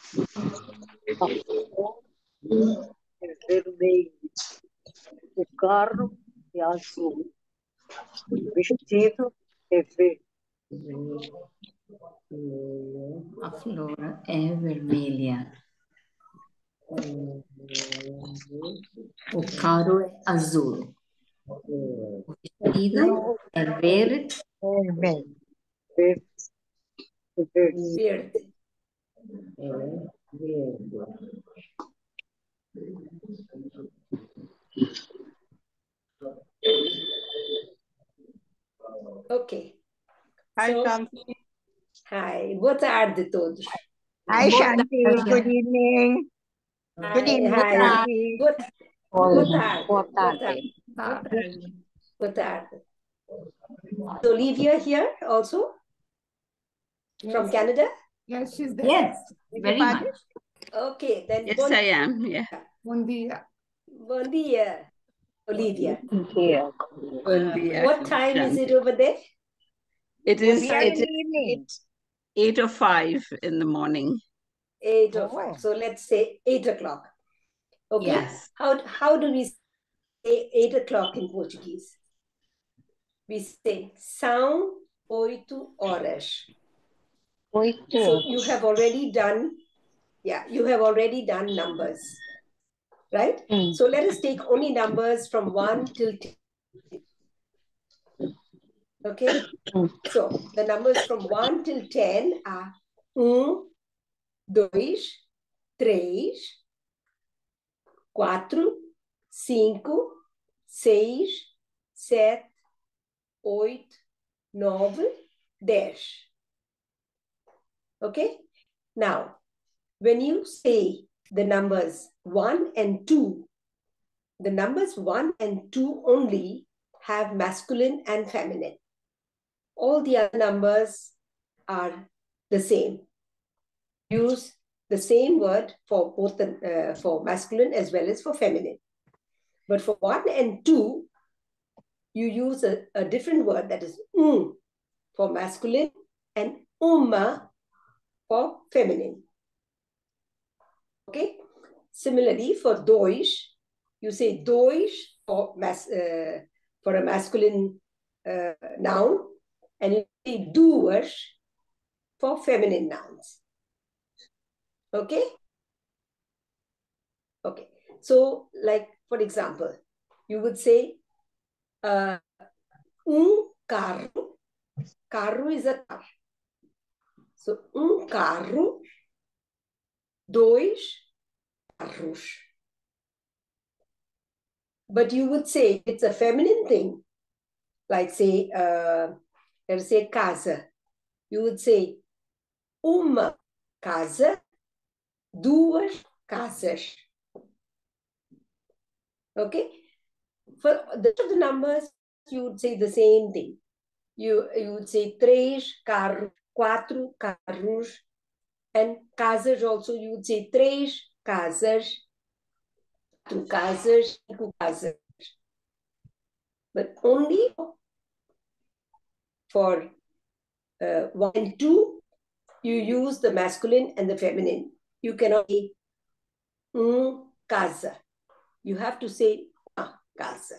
é vermelho. O carro é azul. O vestido é verde. A flor é vermelha. O carro é azul. O vestido é verde. Verde. Verde. Verde. Ok. Hi, So, Shanti. hi. Boa tarde a todos. Hi, Boa Shanti. tarde. Good evening. Good Hi, evening, hi. Shanti. Boa tarde. Boa Boa tarde. tarde. Boa tarde. Boa tarde. Is Olivia here also? From Canada? Yes, she's there. Yes, Beg your very pardon? much. Okay, then Yes, I am. Yeah. Bom dia. bon dia, Olivia. Yeah. Bon dia, What time is it Shanti. over there? It is We are in it the is evening. 8:05 in the morning. 8:05. So let's say 8 o'clock. Okay. Yes. How do we say 8 o'clock in Portuguese? We say são 8 horas. 8 So you have already done, you have already done numbers, right? So let us take only numbers from 1 till 10. Okay? So the numbers from 1 till 10 are 1, 2, 3, 4, 5, 6, 7, 8, 9, 10. Okay? Now, when you say the numbers 1 and 2, the numbers 1 and 2 only have masculine and feminine. All the other numbers are the same. Use the same word for both the, for masculine as well as for feminine. But for 1 and 2, you use a different word, that is for masculine and uma for feminine. Okay? Similarly, for dois, you say dois for a masculine noun, and you say duas for feminine nouns. Okay? Okay. So, like, for example, you would say carro. Carro is a car. So, carro, dois carros. But you would say it's a feminine thing. Like say, let's say casa. You would say uma casa, duas casas. Okay? For the rest of the numbers, you would say the same thing. You would say três carros, quatro carros, and casas also you would say três casas, quatro casas, cinco casas. But only for 1 and 2, you use the masculine and the feminine. You cannot say casa. You have to say casa.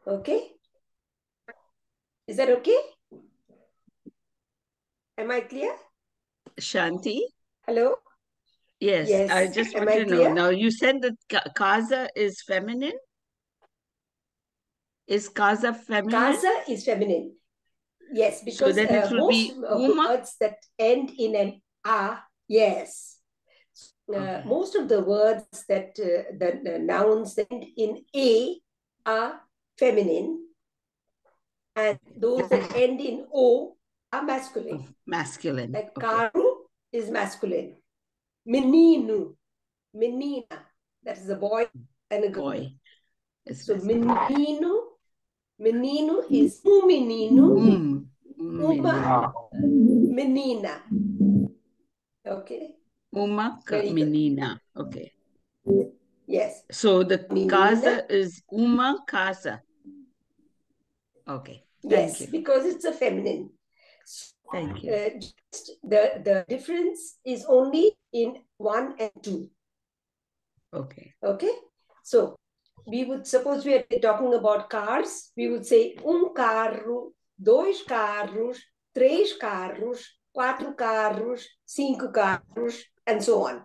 Okay? Is that okay? Am I clear? Shanti? Hello? Yes, Yes. I just Am want I to know. clear? Now, you said that casa is feminine? Is casa feminine? Casa is feminine. Yes, So because then it will most be of the uma? words that end in an a, yes. Okay. Most of the words that, the nouns that end in a are feminine, and those that end in o are masculine. Masculine. Like Okay. carro is masculine. Menino, menina, that is a boy and a girl. Boy. Is So masculine. menino is menino, Menina. menina. Okay. Uma Very good. menina. Okay. Yes. So the Menina. casa is uma casa. Okay. Thank Yes, you. because it's a feminine. Thank you. Just the difference is only in 1 and 2. Okay. Okay, so we would suppose we are talking about cars. We would say carro, dois carros, três carros, quatro carros, cinco carros, and so on.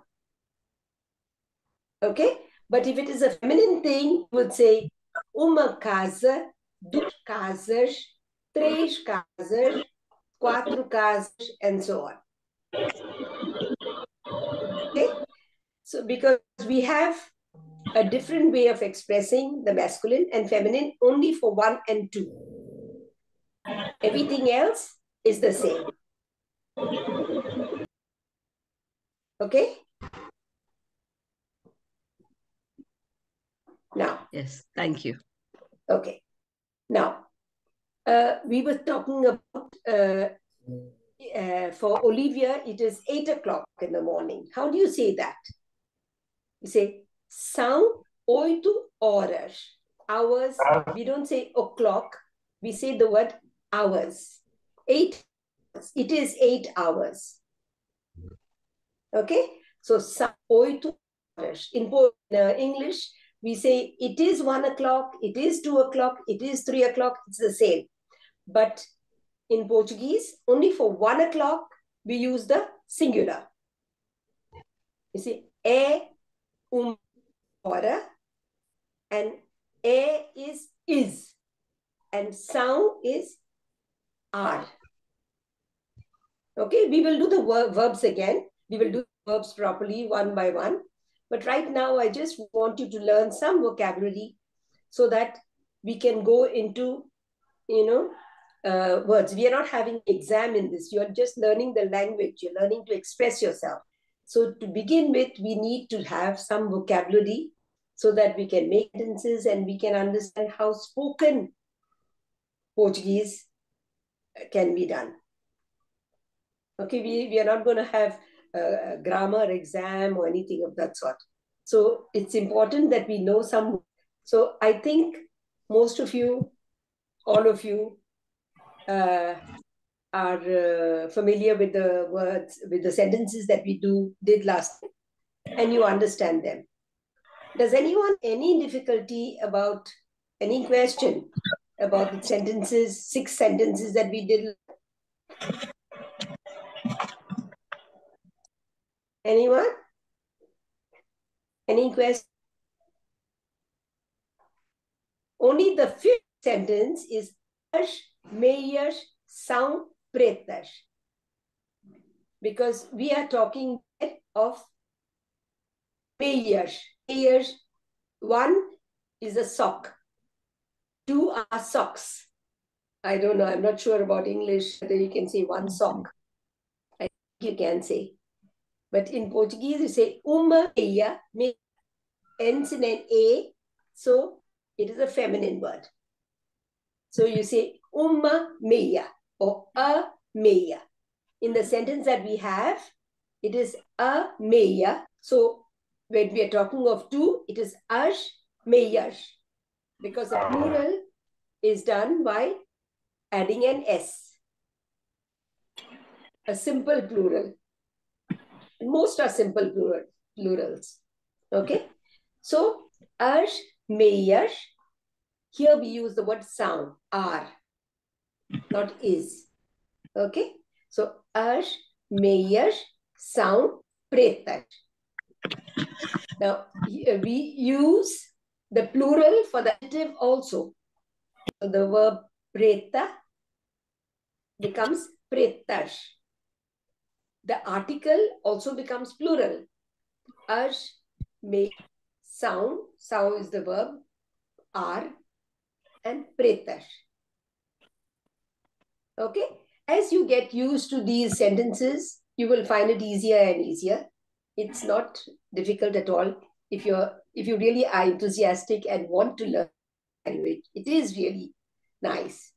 Okay, but if it is a feminine thing, we would say uma casa, duas casas, três casas, quatro casas, and so on. Okay, so because we have a different way of expressing the masculine and feminine only for 1 and 2. Everything else is the same. Okay? Now. Yes, thank you. Okay. Now, we were talking about, for Olivia, it is 8 o'clock in the morning. How do you say that? You say, são 8 horas. Hours, we don't say o'clock, we say the word hours. 8 hours. It is 8 hours. Okay? So, são 8 horas. In English, we say it is 1 o'clock, it is 2 o'clock, it is 3 o'clock, it's the same. But in Portuguese, only for 1 o'clock, we use the singular. You see, é hora, and é is, and são is are. Okay, we will do the verbs again. We will do verbs properly one by one. But right now, I just want you to learn some vocabulary so that we can go into, words. We are not having exam in this. You're just learning the language. You're learning to express yourself. So to begin with, we need to have some vocabulary so that we can make sentences and we can understand how spoken Portuguese can be done. Okay, we are not going to have a grammar exam or anything of that sort. So it's important that we know some. So I think most of you, all of you, are familiar with the words, with the sentences that we did last time, and you understand them. Does anyone any difficulty about any question about the sentences, 6 sentences that we did? Anyone? Any question? Only the 5th sentence is as meias são pretas. Because we are talking of meias. Meias, 1 is a sock. 2 are socks. I don't know. I'm not sure about English whether you can say 1 sock. I think you can say. But in Portuguese, you say uma meia, ends in an A, so it is a feminine word. So you say uma meia or a meia. In the sentence that we have, it is a meia. So when we are talking of 2, it is as meias, because the plural is done by adding an S. A simple plural. Most are simple plurals. Okay? So, as meias, here we use the word sound, are, not is. Okay? So, as meias são pretas. Now, we use the plural for the adjective also. So, the verb preta becomes pretas. The article also becomes plural. As may sound is the verb, are, and pretas. Okay? As you get used to these sentences, you will find it easier and easier. It's not difficult at all. If you really are enthusiastic and want to learn language, it is really nice.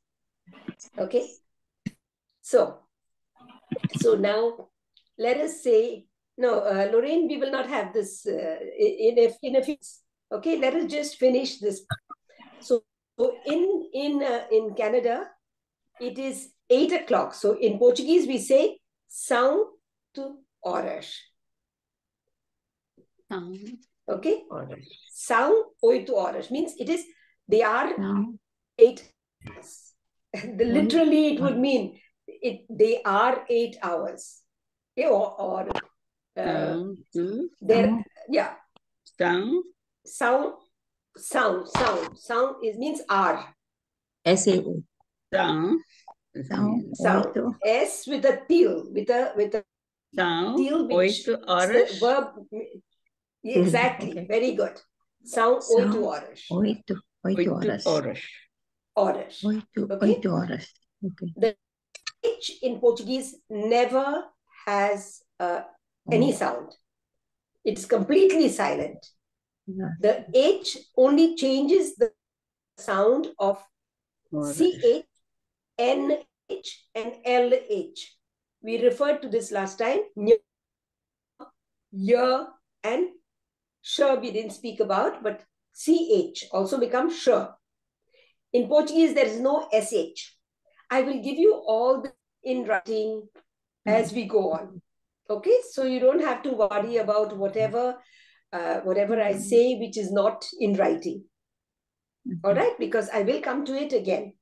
Okay? So now let us say, no, Lorraine, we will not have this in a few. Okay, let us just finish this. So in Canada, it is 8 o'clock. So in Portuguese, we say são 8 horas. Okay? São 8 horas means they are 8 hours. Literally, it would mean they are 8 hours. Okay? Yeah. Sound means are. S-A-O. Sound. Sound. S with a til, with a til, which is the verb. Exactly. Okay. Very good. São 8 horas. 8 horas. Horas. 8 Okay? horas. Okay. The H in Portuguese never has any sound. It's completely silent. The H only changes the sound of CH, NH, and LH. We referred to this last time. Y and sh we didn't speak about, but CH also becomes sh. In Portuguese, there is no SH. I will give you all this in writing as we go on. Okay, so you don't have to worry about whatever I say which is not in writing. All right, because I will come to it again.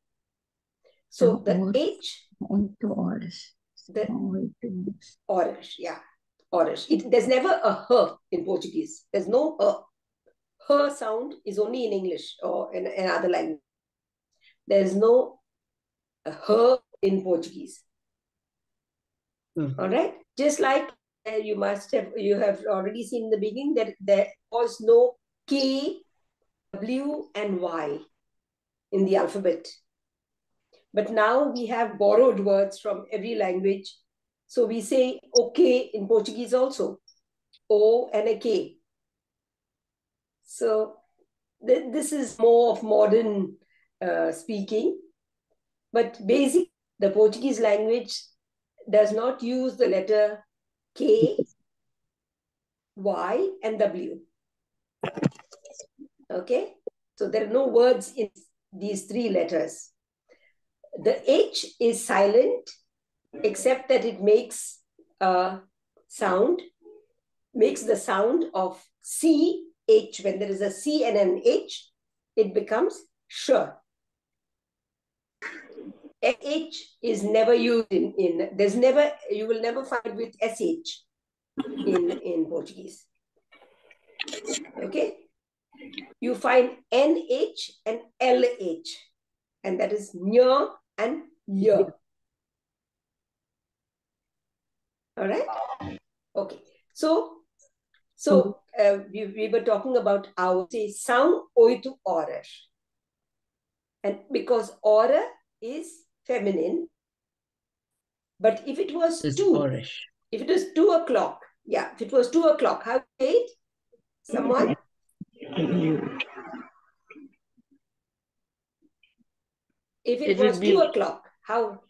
So the H, 8 horas. the horas, yeah, horas. There's never a h in Portuguese. There's no h. H sound is only in English or in other language. There's no h in Portuguese. All right, just like you have already seen in the beginning that there was no K, W, and Y in the alphabet. But now we have borrowed words from every language. So we say okay in Portuguese also. O and a K. So this is more of modern speaking. But basically, the Portuguese language does not use the letter K, Y, and W. Okay? So there are no words in these 3 letters. The H is silent, except that it makes a sound, makes the sound of CH. When there is a C and an H, it becomes sh. SH is never used you will never find with SH in Portuguese. Okay? You find NH and LH, and that is ñ and y. All right? Okay. So we were talking about hours. Say, são 8 horas. And because hora is feminine, but if it was It's 2, horas. if it was 2 o'clock, yeah, if it was 2 o'clock, how late? Someone? If it was 2 o'clock, how?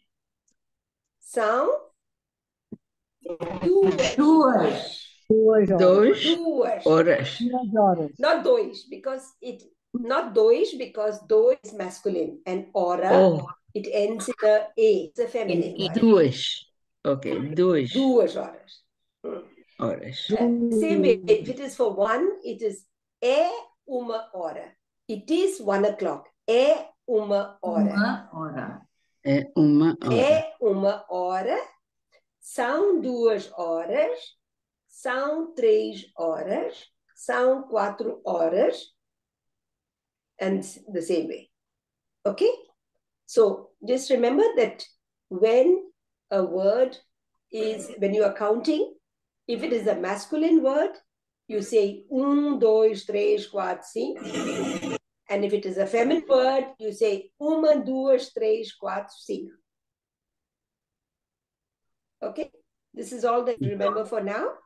São 2 Duas. 2 horas. 2 horas. 2 horas. Not dois, because do is masculine, and hora, Oh, it ends in a A. It's a feminine word. 2. Okay, 2 Duas horas. horas. Same way, if it is for 1, it is é uma hora. It is 1 o'clock. É uma hora. Uma hora. É uma hora. É uma hora. São 2 horas. São 3 horas. São 4 horas. And the same way. Okay? So just remember that when a word is, when you are counting, if it is a masculine word, you say 1, 2, 3, 4, 5. And if it is a feminine word, you say 1, 2, 3, 4, 5. Okay? This is all that you remember for now.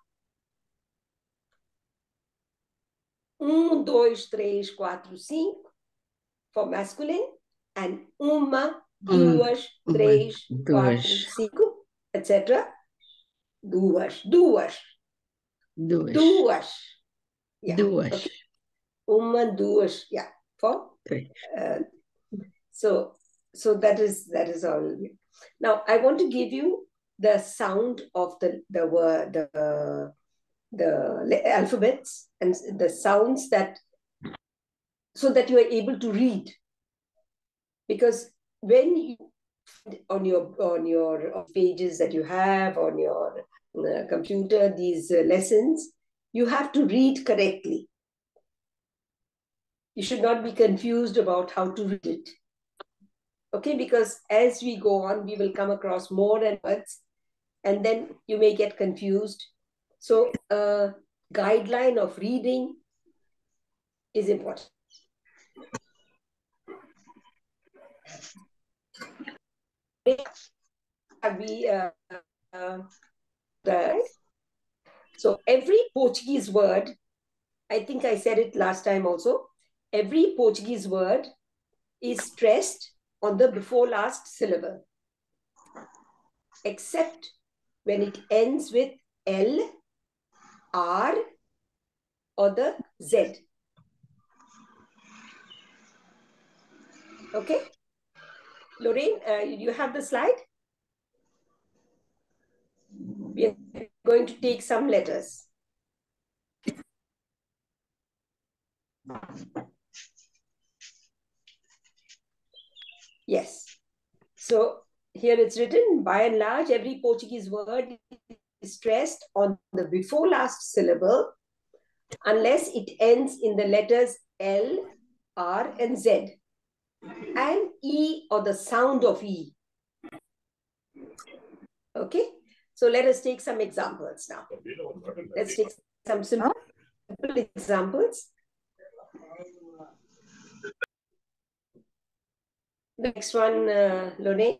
1, 2, 3, 4, 5 for masculine, and 1, 2, 3, 4, 5, etc. Duas. Yeah. Okay. 1, 2, yeah. For so that is all. Now, I want to give you the sound of the word, the alphabets and the sounds that, so that you are able to read. Because when you, on your pages that you have on your computer, these lessons, you have to read correctly. You should not be confused about how to read it. Okay, because as we go on, we will come across more and words, and then you may get confused. So a guideline of reading is important. So every Portuguese word, I think I said it last time also, every Portuguese word is stressed on the before last syllable, except when it ends with L, R, or the Z. Okay? Lorraine, you have the slide? We are going to take some letters. Yes. So here it's written, by and large, every Portuguese word is stressed on the before last syllable unless it ends in the letters L, R, and Z, and E or the sound of E. Okay? So let us take some examples now. Let's take some simple examples. The next one, Lorraine.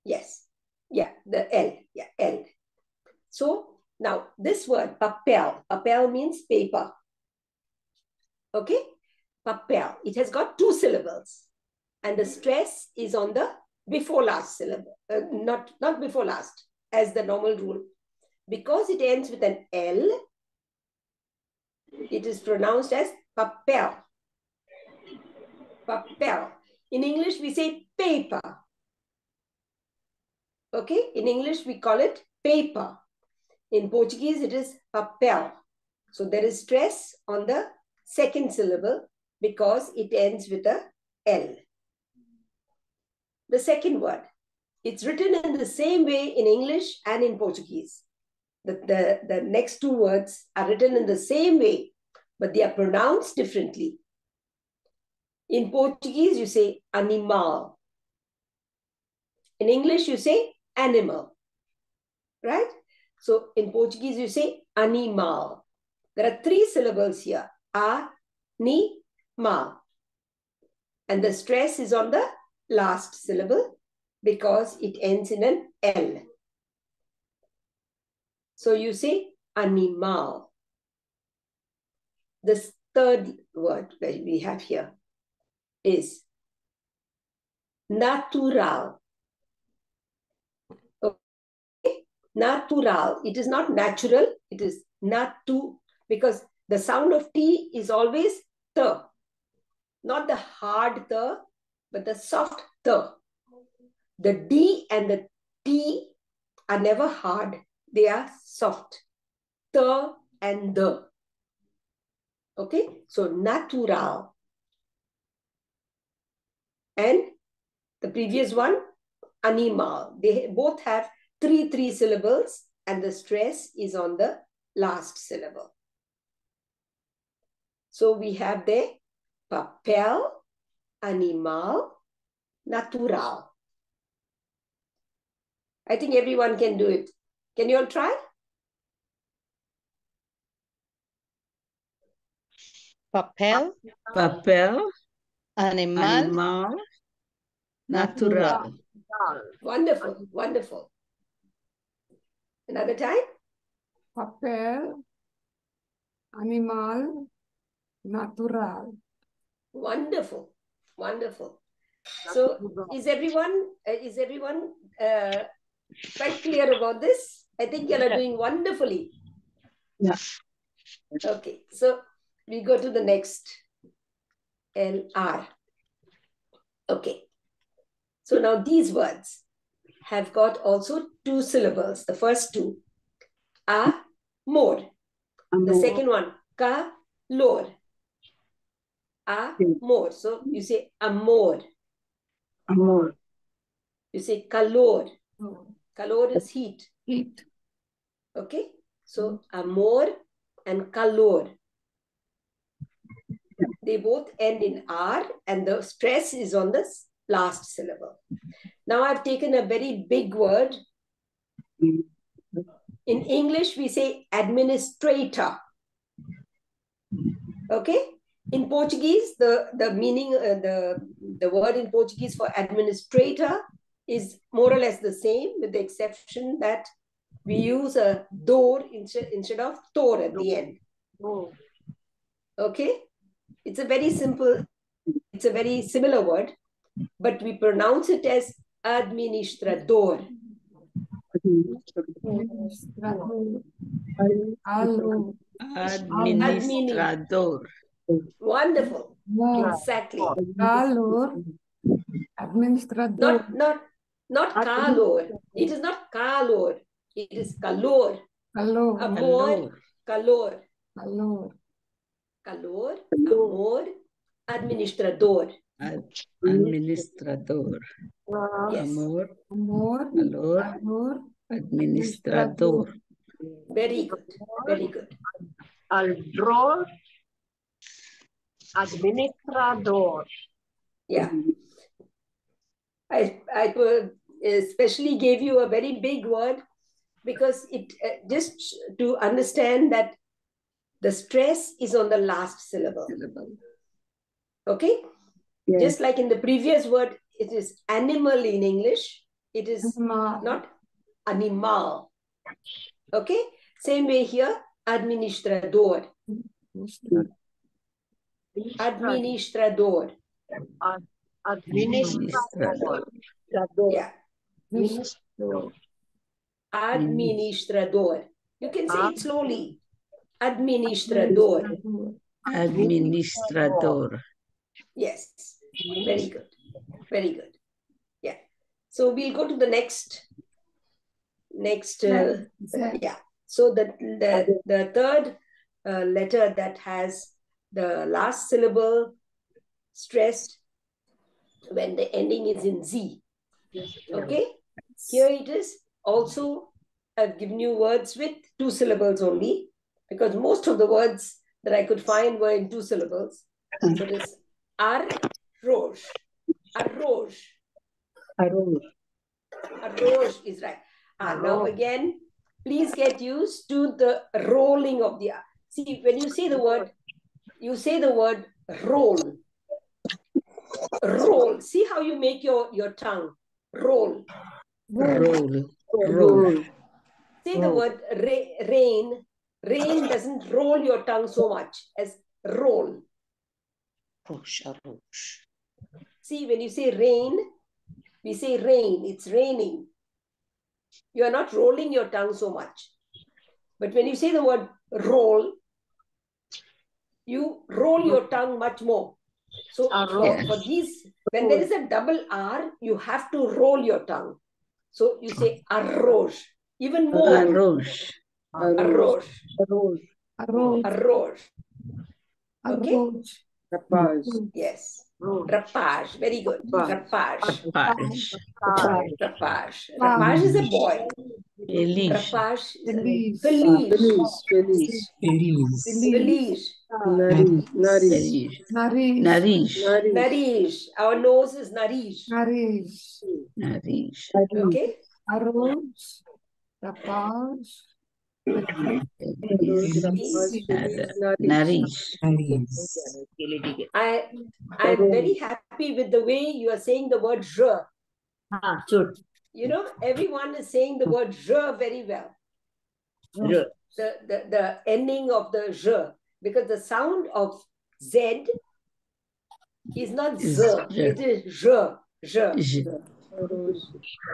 Yes. Yeah, the L. Yeah, L. So now this word, papel. Papel means paper. Okay? Papel. It has got 2 syllables. And the stress is on the before last syllable. Not before last, as the normal rule. Because it ends with an L, it is pronounced as papel. Papel. In English, we say paper. Okay? In English, we call it paper. In Portuguese, it is papel. So there is stress on the second syllable because it ends with a L. The second word, it's written in the same way in English and in Portuguese. The next 2 words are written in the same way, but they are pronounced differently. In Portuguese, you say animal. In English, you say animal. Right? So in Portuguese, you say animal. There are 3 syllables here. A, ni, ma. And the stress is on the last syllable because it ends in an L. So you say animal. The third word that we have here is natural. Okay? Natural. It is not natural. It is natu, because the sound of T is always the. Not the hard the, but the soft the. The D and the T are never hard. They are soft. The and the. Okay? So natural. And the previous one, animal. They both have 3 syllables and the stress is on the last syllable. So we have the papel, animal, natural. I think everyone can do it. Can you all try? Papel, Papel, animal, animal, natural. Wonderful, wonderful. Another time? Papel, animal, natural. Wonderful, wonderful. So is everyone quite clear about this? I think you are doing wonderfully. Yeah. Okay, so we go to the next LR. Okay. So now these words have got also two syllables. The first two, more. The second one, lor. More. So you say amor. Amor. You say calor. Calor is heat. Heat. Okay. So amor and calor. They both end in R and the stress is on the last syllable. Now I've taken a very big word. In English, we say administrator. Okay? In Portuguese, the meaning, the word in Portuguese for administrator is more or less the same, with the exception that we use a dor instead of tor at the end. Okay? It's a very simple, it's a very similar word, but we pronounce it as administrador. Administrador. Wonderful. More. Exactly. Calor. Administrador. Not calor. It is not calor. It is calor. Calor. Amor, calor. Calor. Calor, amor, administrador. Administrador. Yes. Amor, Amor. calor, Amor. administrador. Very good. Very good. Aldror, administrador. Yeah. I especially gave you a very big word because it just to understand that the stress is on the last syllable. Okay? Yes. Just like in the previous word, it is animal in English. It is not animal. Okay? Same way here, administrador. Administrador. Administrador. Yeah. Administrador. You can say it slowly. Administrador. Administrador. Yes. Very good. Very good. Yeah. So we'll go to the next. Yeah. So the third letter that has the last syllable stressed when the ending is in Z. Okay. Here it is. Also, I've given you words with two syllables only, because most of the words that I could find were in two syllables. So this arroz. Arroz. Arroz is right. Now again, please get used to the rolling of the R. See, when you say the word roll. Roll. See how you make your tongue. Roll. Roll. Say the word rain. Rain doesn't roll your tongue so much as roll. See, when you say rain, we say rain. It's raining. You are not rolling your tongue so much. But when you say the word roll, you roll your tongue much more. So for these, when there is a double R, you have to roll your tongue. So you say arroz. Even more. Arroz. Arroz. Arroz. Arroz. Okay? Arroz. Yes. Rapaz. Very good. Rapaz. Rapaz. Rapaz is a boy. Feliz. Rapaz is Feliz. Feliz. Nariz. Our nose is nariz. Nariz. Okay? Arroz. Rapaz. Nariz. I'm very happy with the way you are saying the word je. You know, everyone is saying the word je very well. The ending of the je, because the sound of Z is not z, it is je.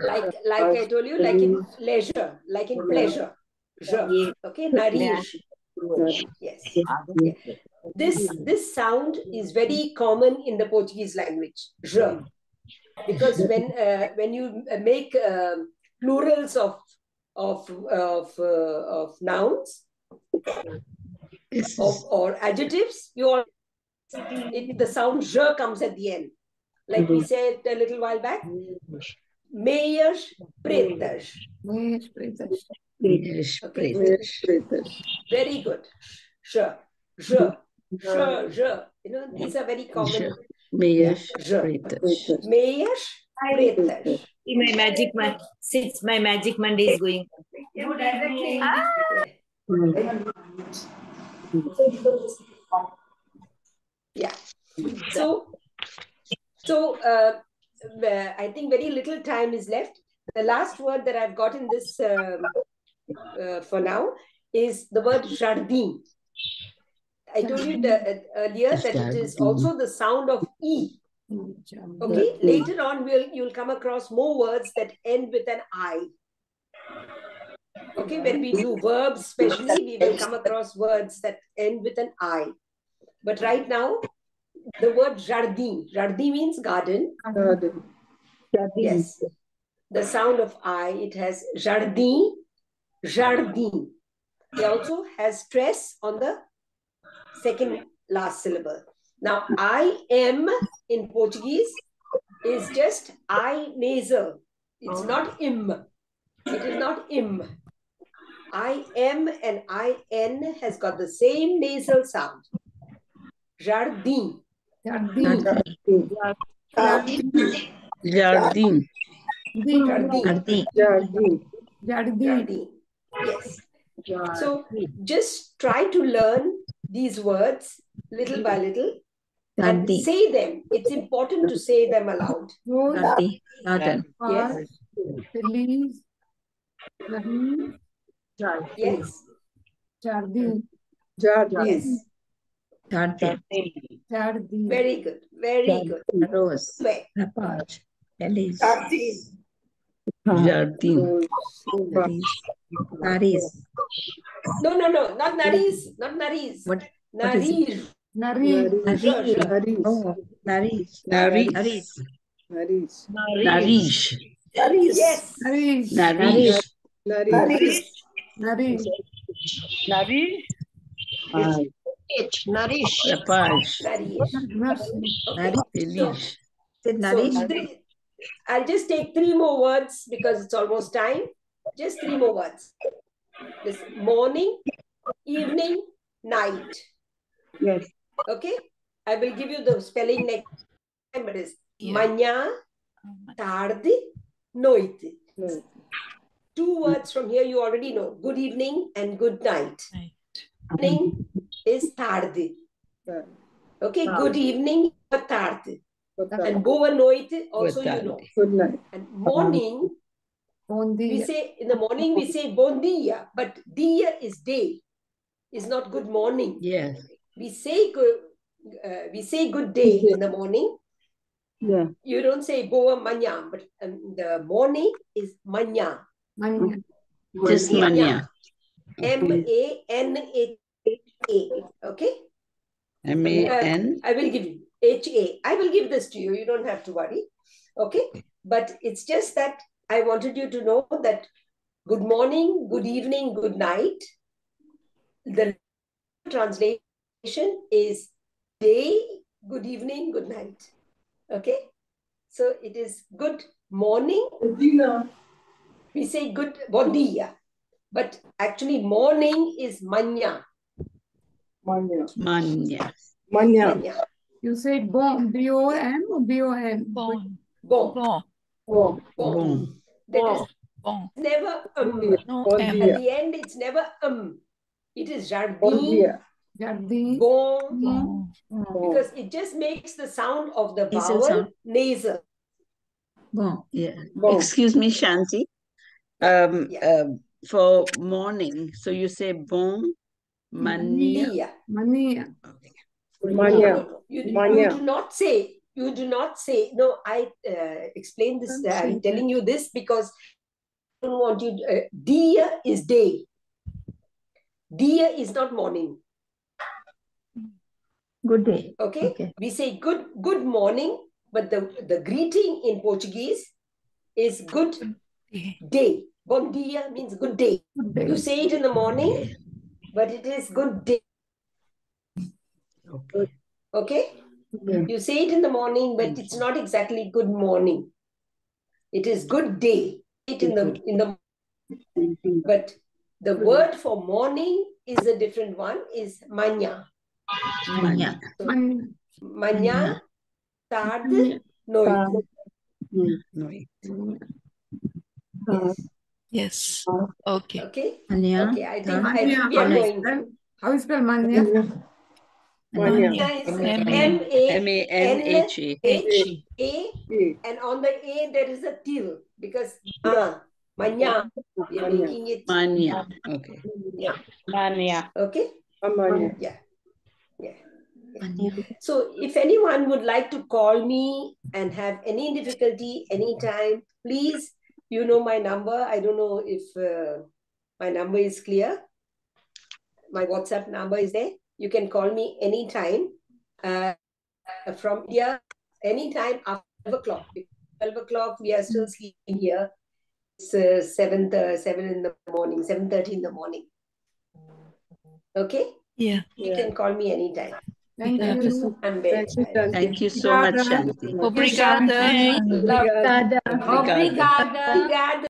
Like I told you, like in leisure, like in pleasure. Je. Okay, nariz. Yes. Yeah. This sound is very common in the Portuguese language. Je. because when you make plurals of nouns Yes. or adjectives, the sound j comes at the end. Like we said a little while back, meias pretas. Meias pretas. Meias Okay. pretas. Very good. J, j, j, j. You know, these are very common. Meias J. pretas. Meias pretas. My magic man, since my magic Monday is going. Yeah. So I think very little time is left. The last word that I've got in this for now is the word jardin. I told you earlier that it is also the sound of E. Okay, later on you'll come across more words that end with an I. Okay, when we do verbs especially, we will come across words that end with an I. But right now, the word jardin means garden. Yes. The sound of I, it has jardin. It also has stress on the second last syllable. Now, I am in Portuguese is just I nasal. It's not im. It is not im. I am and IN has got the same nasal sound. Jardin. Jardin. Jardim. Jardin. Yes. So just try to learn these words little by little and say them. It's important to say them aloud. Yes. Feliz. Jardin. Yes. Jardin. Yes. Jardin. Very good. Very good. Rose. Well, Rapaz. Feliz. Jardim. Nariz. no, not nariz. Not nariz. What is Nariz. Nariz. Oh, nariz. Nariz. Nariz. Yes. Nariz. Nariz. Nariz. Nourish. Rapaz. Nariz. Okay. Feliz. I'll just take 3 more words because it's almost time. Just 3 more words. This morning, evening, night. Yes. Okay? I will give you the spelling next time. It is manhã, tarde, noite. 2 words from here you already know. Good evening and good night. Evening is tarde. Okay? Good evening, boa tarde. And boa noite also you know. Good night. And morning, Bom we dia. say, in the morning we say bon dia, but dia is day, is not good morning. Yes. We say good day in the morning. Yeah. You don't say boa manhã, but the morning is manhã. Manhã. Just mania. MANHA. Okay? M-A-N. I will give you HA. I will give this to you. You don't have to worry. Okay? But it's just that I wanted you to know that good morning, good evening, good night. The translation is day, good evening, good night. Okay? So it is good morning. We say good bon dia. But actually morning is manhã. Mania. Manhã. You said bom. B-O-M or B-O-M? Bom. Bon. Bom. Bom. That is Bom. never No At M. the end, it's never It is jardin, Jardin. bon, Bom. because it just makes the sound of the Nasal vowel sound. nasal. Bon. Yeah. Bon. Excuse me, Shanti. For morning, so you say bon mania. Dia. Mania. No. You do not say, no, I explained this, I'm telling you this because I don't want you, dia is day. Dia is not morning. Good day. Okay? Okay. We say good morning, but the greeting in Portuguese is good day. Bom dia means good day. Good day. You say it in the morning, but it is good day. Okay. Okay? Yeah. You say it in the morning, but it's not exactly good morning. It is good day. It in the but the word for morning is a different one, is manhã. Manya. Man- Manhã, tarde, noite. Noite. Yes. Yes. Okay. Okay? Manya. Okay, I think Manya. we are How you going. spell? How you spell Manya? Manya is M-A-N-H-A. M-A-N-H-A, and on the A there is a till because Manya. We are making it. Manya. Okay. Yeah. Mania. Okay? Amanya. Yeah. Yeah. So if anyone would like to call me and have any difficulty anytime, please, you know my number. I don't know if my number is clear. My WhatsApp number is there. You can call me anytime from here, anytime after 12 o'clock. 12 o'clock, we are still sleeping here. It's 7 in the morning, 7:30 in the morning. Okay? Yeah. You can call me anytime. Thank you. I'm very tired. Thank you so much, Obrigada. Shanti. Obrigada. Love. Obrigada. Obrigada. Obrigada. Obrigada.